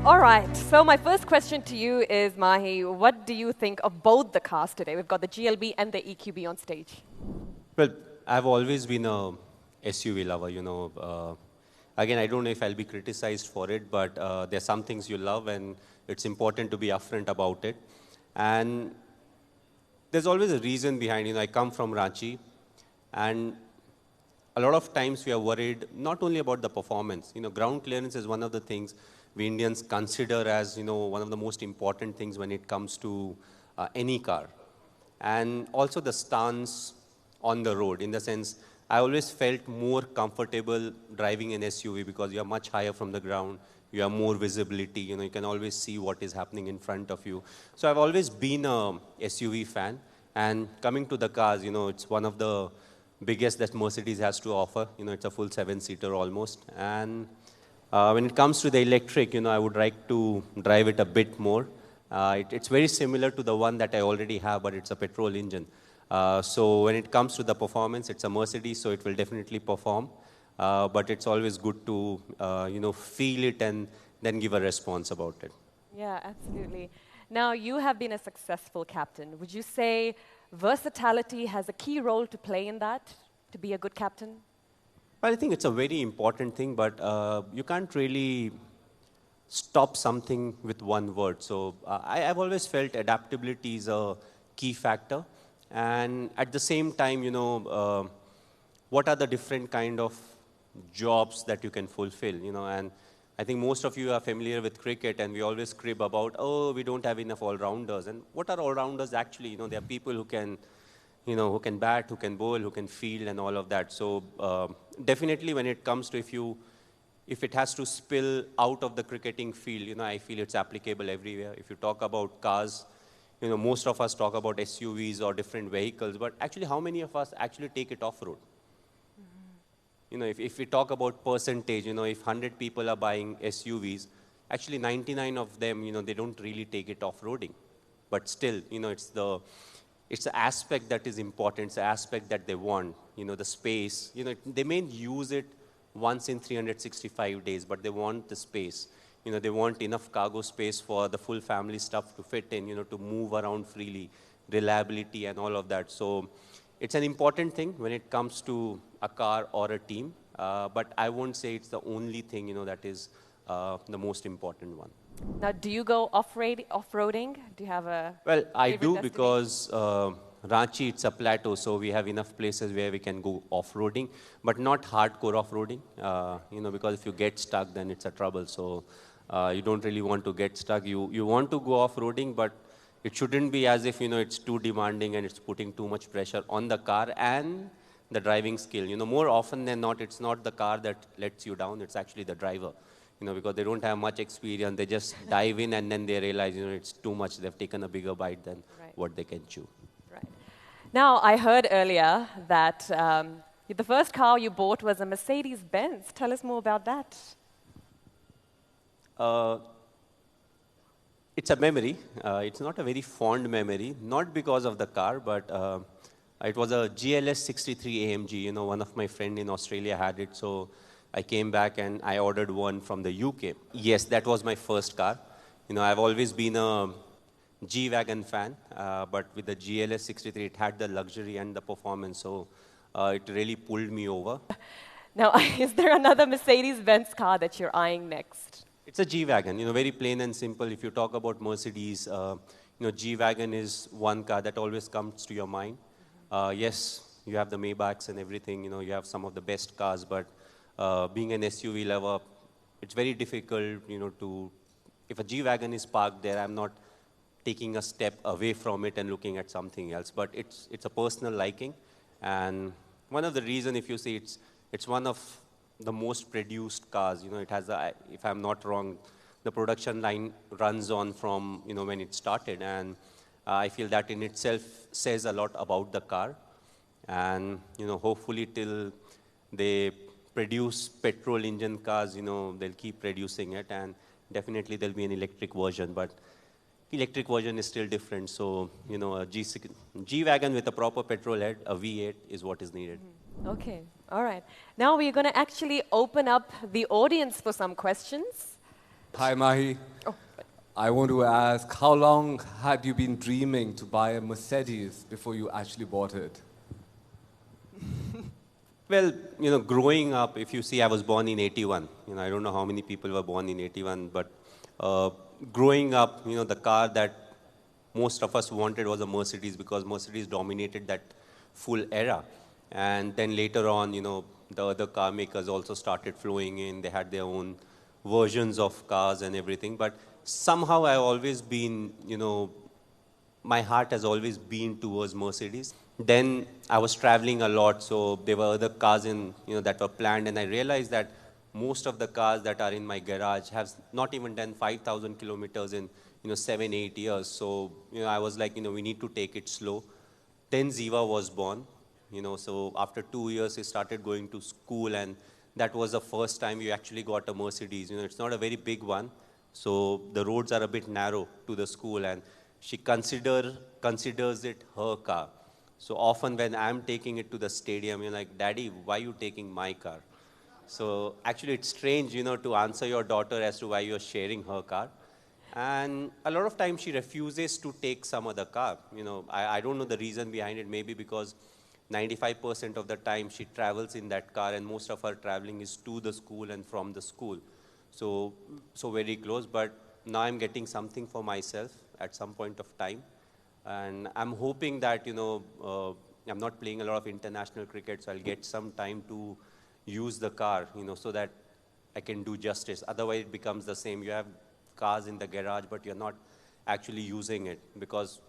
All right, so my first question to you is, Mahi, what do you think of both the cars today? We've got the GLB and the EQB on stage. Well, I've always been a SUV lover, again, I don't know if I'll be criticized for it, but there's some things you love and it's important to be upfront about it. And there's always a reason behind, I come from Ranchi, and a lot of times we are worried not only about the performance. Ground clearance is one of the things we Indians consider as, one of the most important things when it comes to any car. And also the stance on the road, in the sense, I always felt more comfortable driving an SUV because you are much higher from the ground. You have more visibility. You can always see what is happening in front of you. So I've always been a SUV fan. And coming to the cars, it's one of the biggest that Mercedes has to offer. It's a full 7-seater almost. And when it comes to the electric, I would like to drive it a bit more. It's very similar to the one that I already have, but it's a petrol engine. So when it comes to the performance, it's a Mercedes, so it will definitely perform. But it's always good to, feel it and then give a response about it. Yeah, absolutely. Now, you have been a successful captain. Would you say versatility has a key role to play in that, to be a good captain? Well, I think it's a very important thing, but you can't really stop something with one word. So I've always felt adaptability is a key factor. And at the same time, what are the different kind of jobs that you can fulfill, and I think most of you are familiar with cricket, and we always crib about, oh, we don't have enough all-rounders. And what are all-rounders actually? There are people who can, who can bat, who can bowl, who can field, and all of that. So definitely when it comes to if it has to spill out of the cricketing field, I feel it's applicable everywhere. If you talk about cars, most of us talk about SUVs or different vehicles, but actually how many of us actually take it off-road? If we talk about percentage, if 100 people are buying SUVs, actually 99 of them, they don't really take it off-roading. But still, it's the aspect that is important. It's the aspect that they want, the space. They may use it once in 365 days, but they want the space. They want enough cargo space for the full family stuff to fit in, to move around freely, reliability and all of that. So it's an important thing when it comes to a car or a team, but I won't say it's the only thing, that is the most important one. Now, do you go off-roading? Do you have a Well, I do because Ranchi, it's a plateau, so we have enough places where we can go off-roading, but not hardcore off-roading, because if you get stuck, then it's a trouble. So you don't really want to get stuck. You want to go off-roading, but it shouldn't be as if, it's too demanding and it's putting too much pressure on the car and the driving skill. More often than not, it's not the car that lets you down, it's actually the driver. Because they don't have much experience, they just dive in and then they realize, it's too much. They've taken a bigger bite than what they can chew. Right. Now, I heard earlier that the first car you bought was a Mercedes-Benz. Tell us more about that. It's a memory. It's not a very fond memory, not because of the car, but it was a GLS 63 AMG. One of my friends in Australia had it, so I came back and I ordered one from the UK. Yes, that was my first car. I've always been a G-Wagon fan, but with the GLS 63, it had the luxury and the performance, so it really pulled me over. Now, is there another Mercedes-Benz car that you're eyeing next? It's a G-Wagon, very plain and simple. If you talk about Mercedes, G-Wagon is one car that always comes to your mind. Yes, you have the Maybachs and everything, you have some of the best cars, but being an SUV lover, it's very difficult, if a G-Wagon is parked there, I'm not taking a step away from it and looking at something else, but it's a personal liking. And one of the reasons, if you see, it's one of the most produced cars. It has, if I'm not wrong, the production line runs on from, when it started. And I feel that in itself says a lot about the car. And, hopefully till they produce petrol engine cars, they'll keep producing it. And definitely there'll be an electric version. But electric version is still different. So, a G-Wagon with a proper petrol head, a V8 is what is needed. Okay, all right. Now we're going to actually open up the audience for some questions. Hi, Mahi. Oh, I want to ask, how long had you been dreaming to buy a Mercedes before you actually bought it? Well, growing up, if you see, I was born in 81. I don't know how many people were born in 81, but uh, growing up, the car that most of us wanted was a Mercedes because Mercedes dominated that full era. And then later on, the other car makers also started flowing in. They had their own versions of cars and everything. But somehow I've always been, my heart has always been towards Mercedes. Then I was traveling a lot, so there were other cars that were planned, and I realized that most of the cars that are in my garage have not even done 5,000 kilometers in 7, 8 years. So I was like, we need to take it slow. Then Ziva was born, so after 2 years, he started going to school, and that was the first time you actually got a Mercedes. It's not a very big one, so the roads are a bit narrow to the school, and she considers it her car. So often when I'm taking it to the stadium, you're like, Daddy, why are you taking my car? So actually it's strange, to answer your daughter as to why you're sharing her car. And a lot of times she refuses to take some other car. I don't know the reason behind it. Maybe because 95% of the time she travels in that car, and most of her traveling is to the school and from the school. So very close. But now I'm getting something for myself at some point of time. And I'm hoping that, I'm not playing a lot of international cricket, so I'll get some time to use the car, so that I can do justice. Otherwise, it becomes the same. You have cars in the garage, but you're not actually using it, because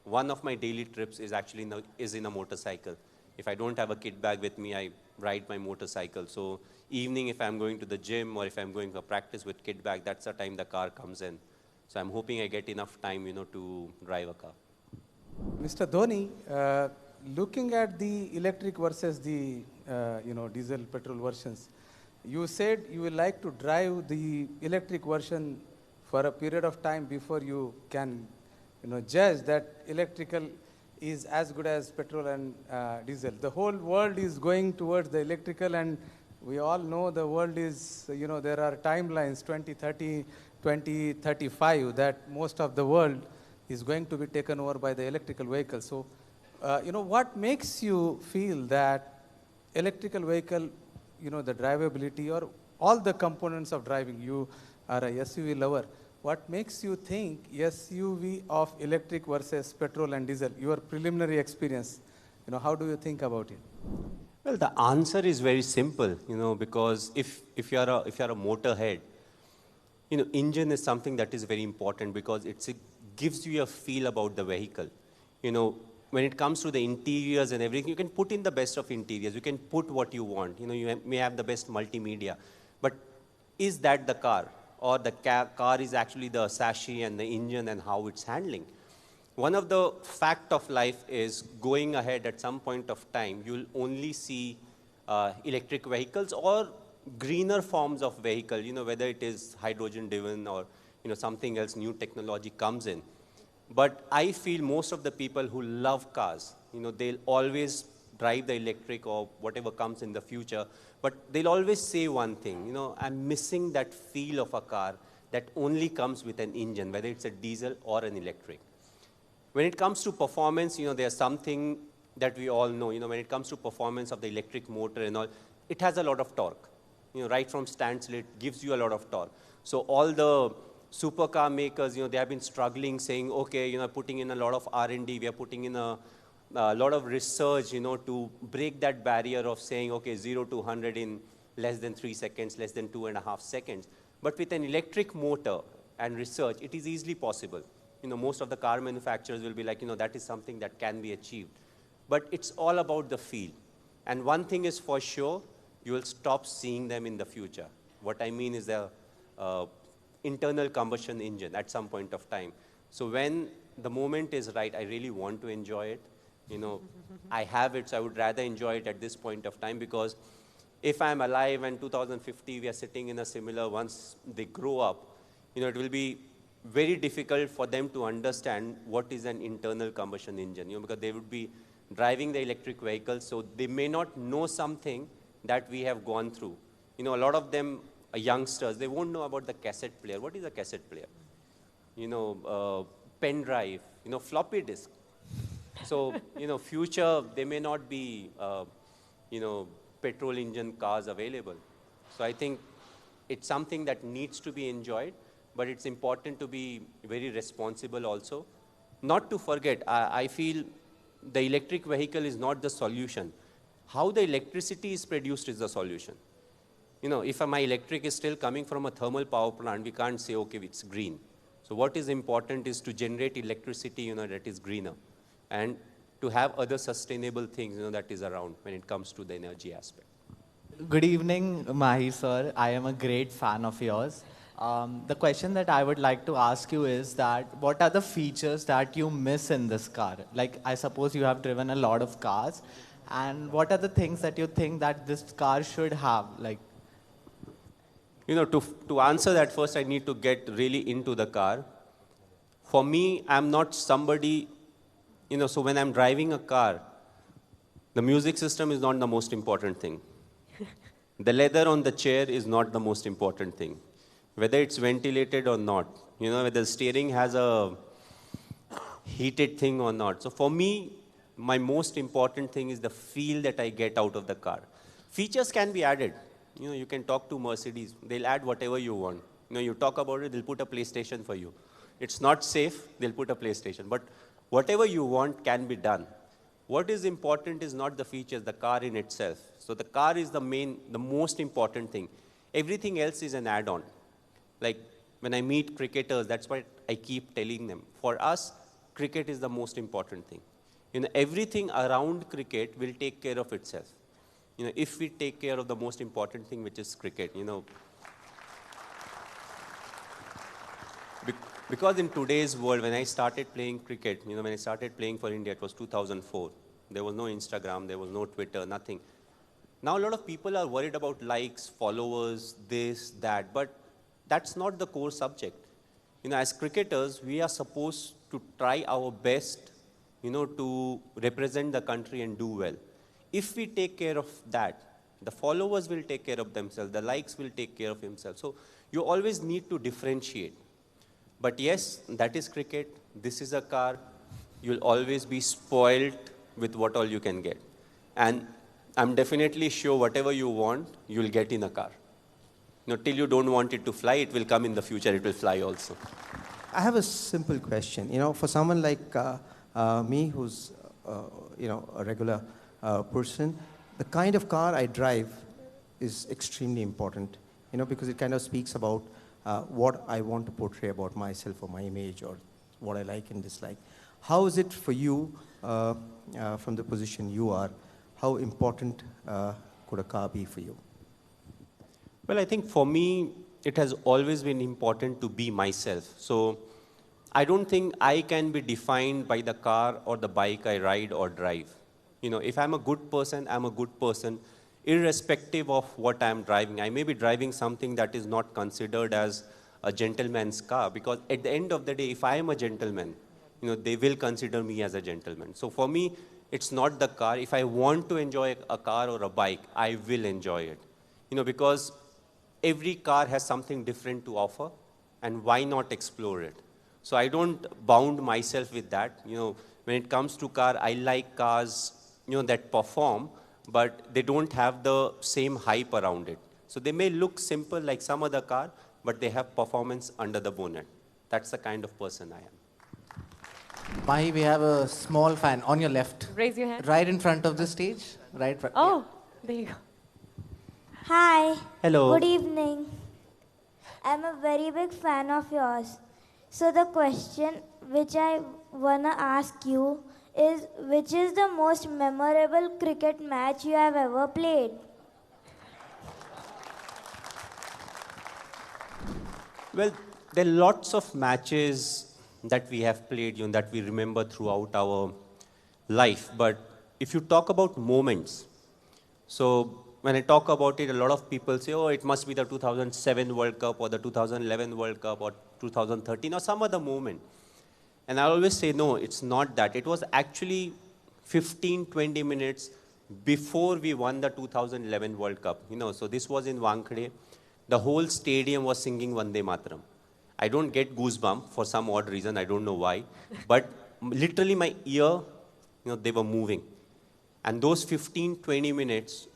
one of my daily trips is actually in a motorcycle. If I don't have a kit bag with me, I ride my motorcycle. So evening, if I'm going to the gym or if I'm going for practice with kit bag, that's the time the car comes in. So I'm hoping I get enough time, to drive a car. Mr. Dhoni, looking at the electric versus the diesel petrol versions, you said you would like to drive the electric version for a period of time before you can judge that electrical is as good as petrol and diesel. The whole world is going towards the electrical, and we all know the world is, there are timelines 2030, 2035 that most of the world is going to be taken over by the electrical vehicle. So, what makes you feel that electrical vehicle, the drivability or all the components of driving, you are a SUV lover, what makes you think SUV of electric versus petrol and diesel? Your preliminary experience, how do you think about it? Well, the answer is very simple, because if you're a motorhead, engine is something that is very important because it gives you a feel about the vehicle. When it comes to the interiors and everything, you can put in the best of interiors. You can put what you want. You may have the best multimedia, but is that the car? Or the car is actually the chassis and the engine and how it's handling? One of the fact of life is going ahead at some point of time, you'll only see electric vehicles or greener forms of vehicle, whether it is hydrogen driven or, something else, new technology comes in. But I feel most of the people who love cars, they'll always drive the electric or whatever comes in the future, but they'll always say one thing, I'm missing that feel of a car that only comes with an engine, whether it's a diesel or an electric. When it comes to performance, there's something that we all know, when it comes to performance of the electric motor and all, it has a lot of torque. Right from standstill, it gives you a lot of torque. So all the supercar makers, they have been struggling saying, okay, putting in a lot of R&D, we are putting in a lot of research, to break that barrier of saying, okay, 0 to 100 in less than 3 seconds, less than 2.5 seconds. But with an electric motor and research, it is easily possible. Most of the car manufacturers will be like, that is something that can be achieved. But it's all about the feel. And one thing is for sure, you will stop seeing them in the future. What I mean is the internal combustion engine at some point of time. So when the moment is right, I really want to enjoy it. I have it, so I would rather enjoy it at this point of time, because if I'm alive and 2050, we are sitting in a similar, once they grow up, it will be very difficult for them to understand what is an internal combustion engine, because they would be driving the electric vehicles, so they may not know something that we have gone through. A lot of them, youngsters, they won't know about the cassette player. What is a cassette player? Pen drive, floppy disk. So, future, there may not be, petrol engine cars available. So I think it's something that needs to be enjoyed, but it's important to be very responsible also. Not to forget, I feel the electric vehicle is not the solution. How the electricity is produced is the solution. If my electric is still coming from a thermal power plant, we can't say, okay, it's green. So what is important is to generate electricity, that is greener, and to have other sustainable things, that is around when it comes to the energy aspect. Good evening, Mahi sir. I am a great fan of yours. The question that I would like to ask you is that what are the features that you miss in this car? Like, I suppose you have driven a lot of cars, and what are the things that you think that this car should have? Like, to answer that first, I need to get really into the car. For me, I'm not somebody, so when I'm driving a car, the music system is not the most important thing. The leather on the chair is not the most important thing. Whether it's ventilated or not, whether the steering has a heated thing or not. So for me, my most important thing is the feel that I get out of the car. Features can be added. You can talk to Mercedes. They'll add whatever you want. You talk about it, they'll put a PlayStation for you. It's not safe, they'll put a PlayStation. But whatever you want can be done. What is important is not the features, the car in itself. So the car is the most important thing. Everything else is an add-on. Like when I meet cricketers, that's what I keep telling them. For us, cricket is the most important thing. Everything around cricket will take care of itself. If we take care of the most important thing, which is cricket, Because in today's world, when I started playing cricket, when I started playing for India, it was 2004. There was no Instagram, there was no Twitter, nothing. Now a lot of people are worried about likes, followers, this, that, but that's not the core subject. As cricketers, we are supposed to try our best, to represent the country and do well. If we take care of that, the followers will take care of themselves, the likes will take care of themselves. So you always need to differentiate. But yes, that is cricket, this is a car, you'll always be spoiled with what all you can get. And I'm definitely sure whatever you want, you'll get in a car. Till you don't want it to fly, it will come in the future, it will fly also. I have a simple question. For someone like me, who's a regular person, the kind of car I drive is extremely important. Because it kind of speaks about what I want to portray about myself or my image or what I like and dislike. How is it for you, from the position you are, how important could a car be for you? Well, I think for me, it has always been important to be myself. So I don't think I can be defined by the car or the bike I ride or drive. If I'm a good person, I'm a good person, irrespective of what I'm driving. I may be driving something that is not considered as a gentleman's car, because at the end of the day, if I am a gentleman, they will consider me as a gentleman. So for me, it's not the car. If I want to enjoy a car or a bike, I will enjoy it. Because every car has something different to offer, and why not explore it? So I don't bound myself with that. When it comes to car, I like cars, that perform, but they don't have the same hype around it. So they may look simple like some other car, but they have performance under the bonnet. That's the kind of person I am. Mahi, we have a small fan on your left. Raise your hand. Right in front of the stage. Right. Oh, there you go. Hi. Hello. Good evening. I'm a very big fan of yours. So the question which I wanna ask you is, which is the most memorable cricket match you have ever played? Well, there are lots of matches that we have played, that we remember throughout our life. But if you talk about moments, so when I talk about it, a lot of people say, oh, it must be the 2007 World Cup or the 2011 World Cup or 2013 or some other moment. And I always say, no, it's not that. It was actually 15, 20 minutes before we won the 2011 World Cup. So this was in Wankhede. the whole stadium was singing Vande Mataram. I don't get goosebumps for some odd reason, I don't know why, but literally my ear, they were moving. And those 15, 20 minutes,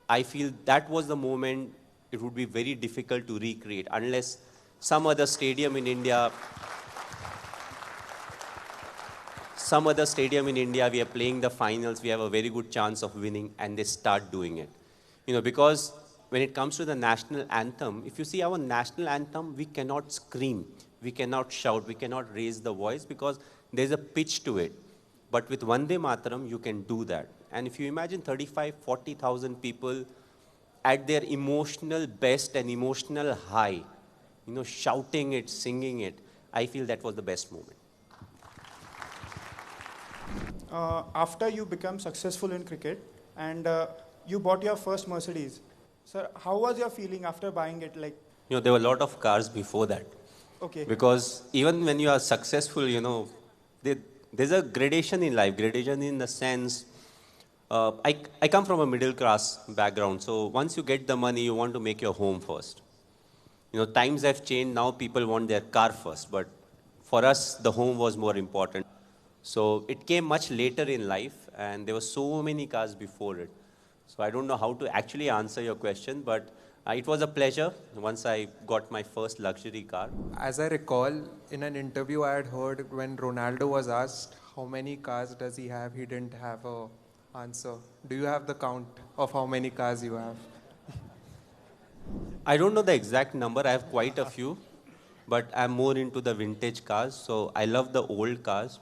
I feel that was the moment it would be very difficult to recreate unless some other stadium in India, we are playing the finals, we have a very good chance of winning, and they start doing it. Because when it comes to the national anthem, if you see our national anthem, we cannot scream, we cannot shout, we cannot raise the voice because there's a pitch to it. But with Vande Mataram, you can do that. And if you imagine 35, 40,000 people at their emotional best and emotional high, shouting it, singing it, I feel that was the best moment. After you become successful in cricket and you bought your first Mercedes, sir, how was your feeling after buying it? There were a lot of cars before that. Okay. Because even when you are successful, there's a gradation in life. Gradation in the sense, I come from a middle class background. So once you get the money, you want to make your home first. Times have changed. Now people want their car first. But for us, the home was more important. So it came much later in life, and there were so many cars before it. So I don't know how to actually answer your question, but it was a pleasure once I got my first luxury car. As I recall, in an interview I had heard when Ronaldo was asked how many cars does he have, he didn't have an answer. Do you have the count of how many cars you have? I don't know the exact number. I have quite a few, but I'm more into the vintage cars. So I love the old cars.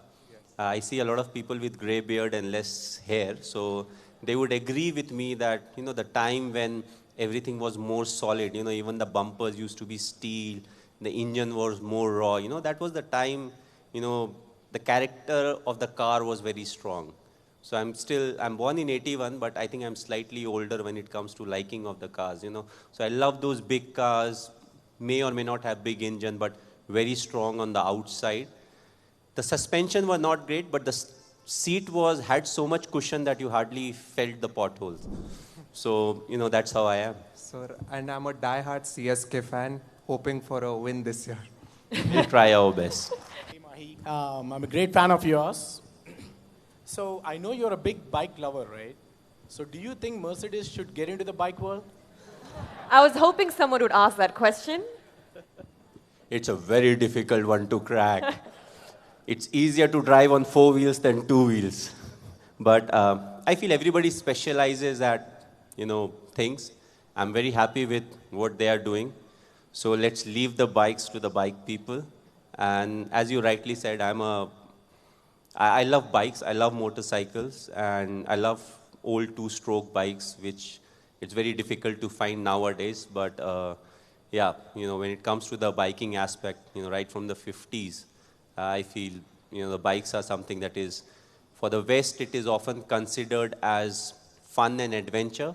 I see a lot of people with gray beard and less hair. So they would agree with me that, the time when everything was more solid, even the bumpers used to be steel, the engine was more raw, that was the time, the character of the car was very strong. So I'm born in 81, but I think I'm slightly older when it comes to liking of the cars, So I love those big cars, may or may not have big engine, but very strong on the outside. The suspension was not great, but the seat had so much cushion that you hardly felt the potholes. So, that's how I am. Sir, and I'm a die-hard CSK fan, hoping for a win this year. We'll try our best. Hey, Mahi. I'm a great fan of yours. So, I know you're a big bike lover, right? So, do you think Mercedes should get into the bike world? I was hoping someone would ask that question. It's a very difficult one to crack. It's easier to drive on 4 wheels than 2 wheels. But I feel everybody specializes at, things. I'm very happy with what they are doing. So let's leave the bikes to the bike people. And as you rightly said, I love bikes, I love motorcycles, and I love old two-stroke bikes, which it's very difficult to find nowadays. But when it comes to the biking aspect, right from the 50s, I feel, the bikes are something that is, for the West, it is often considered as fun and adventure.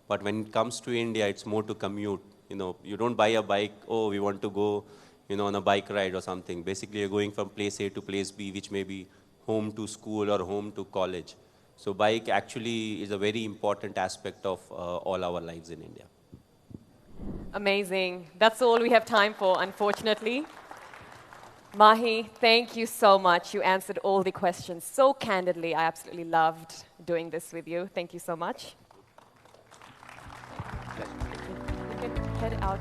But when it comes to India, it's more to commute. You don't buy a bike, we want to go, on a bike ride or something. Basically, you're going from place A to place B, which may be home to school or home to college. So bike actually is a very important aspect of all our lives in India. Amazing. That's all we have time for, unfortunately. Mahi, thank you so much. You answered all the questions so candidly. I absolutely loved doing this with you. Thank you so much. You can head out.